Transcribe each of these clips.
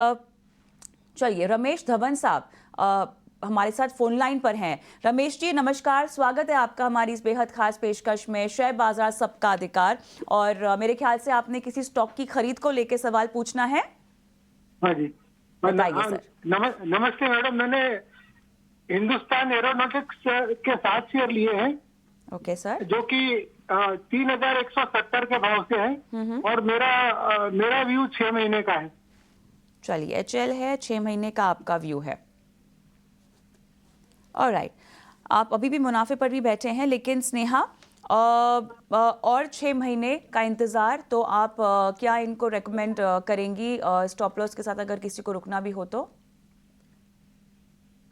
अ, चलिए, रमेश धवन साहब हमारे साथ फोन लाइन पर हैं। रमेश जी नमस्कार, स्वागत है आपका हमारी इस बेहद खास पेशकश में शेयर बाजार सबका अधिकार। और मेरे ख्याल से आपने किसी स्टॉक की खरीद को लेकर सवाल पूछना है। हाँ जी। बताइए सर। नमस्ते मैडम, मैंने हिंदुस्तान एरोनॉटिक्स के 7 शेयर लिए हैं ओके सर। जो कि 3170 के भाव से है और मेरा व्यू 6 महीने का है। चलिए, एचएल है, 6 महीने का आपका व्यू है। ऑलराइट, आप अभी भी मुनाफे पर भी बैठे हैं, लेकिन स्नेहा और 6 महीने का इंतजार, तो आप क्या इनको रेकमेंड करेंगी स्टॉप लॉस के साथ अगर किसी को रुकना भी हो तो?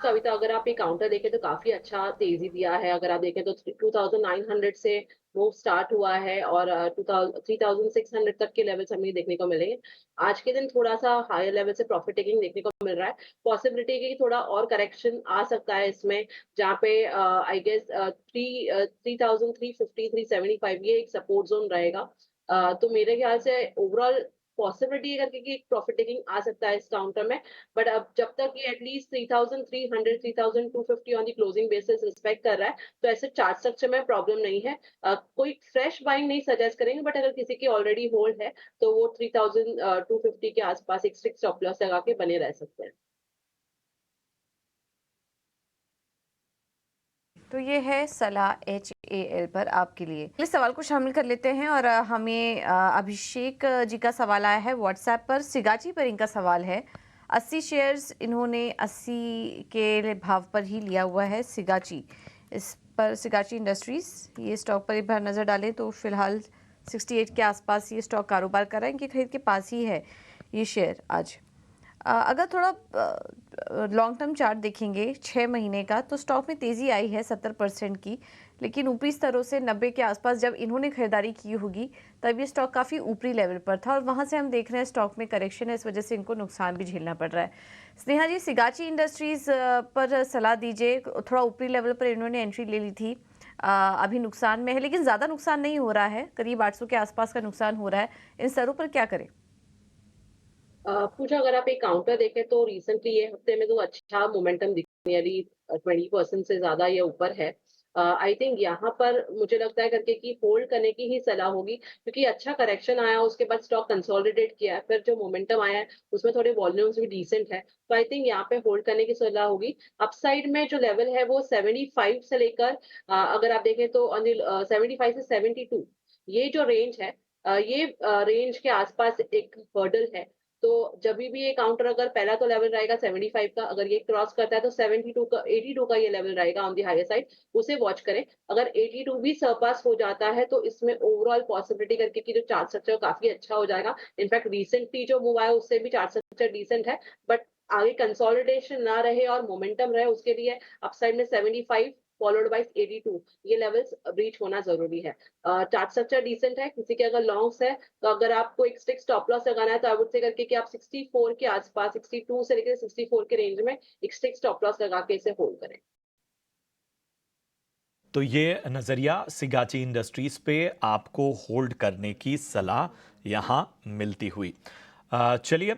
कविता, अगर आप ये काउंटर देखें तो काफी अच्छा तेजी दिया है। अगर आप देखें तो 2900 से मूव स्टार्ट हुआ है और 3600 तक के लेवल्स हमें देखने को मिलेंगे। आज के दिन थोड़ा सा हायर लेवल से प्रॉफिट टेकिंग देखने को मिल रहा है। पॉसिबिलिटी की थोड़ा और करेक्शन आ सकता है इसमें, जहाँ पे आई गेस 3,350 375 ये एक सपोर्ट जोन रहेगा। तो मेरे ख्याल से ओवरऑल पॉसिबिलिटी है करके कि एक प्रॉफिट टेकिंग आ सकता है इस काउंटर में। बट अब जब तक ये at least 3,300 3,250 on the closing basis respect कर रहा है, तो ऐसे चार्ट स्ट्रक्चर में प्रॉब्लम नहीं है। कोई फ्रेश बाइंग नहीं सजेस्ट करेंगे, बट अगर किसी की ऑलरेडी होल्ड है तो वो 3,250 के आसपास एक स्ट्रिक्ट स्टॉप लॉस लगा के बने रह सकते हैं। तो ये है सलाह HAL पर आपके लिए। इस सवाल को शामिल कर लेते हैं और हमें अभिषेक जी का सवाल आया है व्हाट्सएप पर। सिगाची पर इनका सवाल है। 80 शेयर्स इन्होंने 80 के भाव पर ही लिया हुआ है सिगाची। इस पर सिगाची इंडस्ट्रीज, ये स्टॉक पर एक बार नज़र डालें तो फिलहाल 68 के आसपास ये स्टॉक कारोबार कर रहा है। इनकी खरीद के पास ही है ये शेयर आज। अगर थोड़ा लॉन्ग टर्म चार्ट देखेंगे 6 महीने का, तो स्टॉक में तेज़ी आई है 70% की, लेकिन ऊपरी स्तरों से 90 के आसपास जब इन्होंने खरीदारी की होगी तब ये स्टॉक काफ़ी ऊपरी लेवल पर था और वहाँ से हम देख रहे हैं स्टॉक में करेक्शन है, इस वजह से इनको नुकसान भी झेलना पड़ रहा है। स्नेहा जी, सिगाची इंडस्ट्रीज़ पर सलाह दीजिए। थोड़ा ऊपरी लेवल पर इन्होंने एंट्री ले ली थी, अभी नुकसान में है, लेकिन ज़्यादा नुकसान नहीं हो रहा है, करीब 800 के आसपास का नुकसान हो रहा है। इन स्तरों पर क्या करें? पूजा, अगर आप एक काउंटर देखें तो रिसेंटली ये हफ्ते में तो अच्छा मोमेंटम दिख नियरली 20% से ज्यादा ये ऊपर है। आई थिंक यहाँ पर मुझे लगता है करके कि होल्ड करने की ही सलाह होगी, क्योंकि अच्छा करेक्शन आया, उसके बाद स्टॉक कंसोलिडेट किया है, फिर जो मोमेंटम आया है उसमें थोड़े वॉल्यूम्स भी डिसेंट है। तो आई थिंक यहाँ पे होल्ड करने की सलाह होगी। अपसाइड में जो लेवल है वो 75 से लेकर अगर आप देखें तो 75 से 72 ये जो रेंज है, ये रेंज के आसपास एक हर्डल है। तो जब भी ये काउंटर, अगर पहला तो लेवल रहेगा 75 का, अगर ये क्रॉस करता है तो 72 का 82 का ये लेवल रहेगा ऑन दी हायर साइड, उसे वॉच करें। अगर 82 भी सरपास हो जाता है तो इसमें ओवरऑल पॉसिबिलिटी करके कि जो चार्ट स्ट्रक्चर काफी अच्छा हो जाएगा। इनफैक्ट रिसेंटली जो मूव आया उससे भी चार्ट स्ट्रक्चर डिसेंट है, बट आगे कंसोलिडेशन ना रहे और मोमेंटम रहे उसके लिए अपसाइड में 75 फॉलोड बाय 82 ये लेवल्स ब्रीच होना जरूरी है। चार्ट स्ट्रक्चर डिसेंट है, किसी के अगर लॉन्ग्स है तो अगर आपको एक स्टिक स्टॉप लॉस लगाना है तो आई वुड से करके कि आप 64 के आसपास, 62 से लेकर 64 के रेंज में एक स्टिक स्टॉप लॉस लगा के इसे होल्ड करें। तो ये नज़रिया सिगाची इंडस्ट्रीज पे आपको होल्ड करने की सलाह यहाँ मिलती हुई। चलिए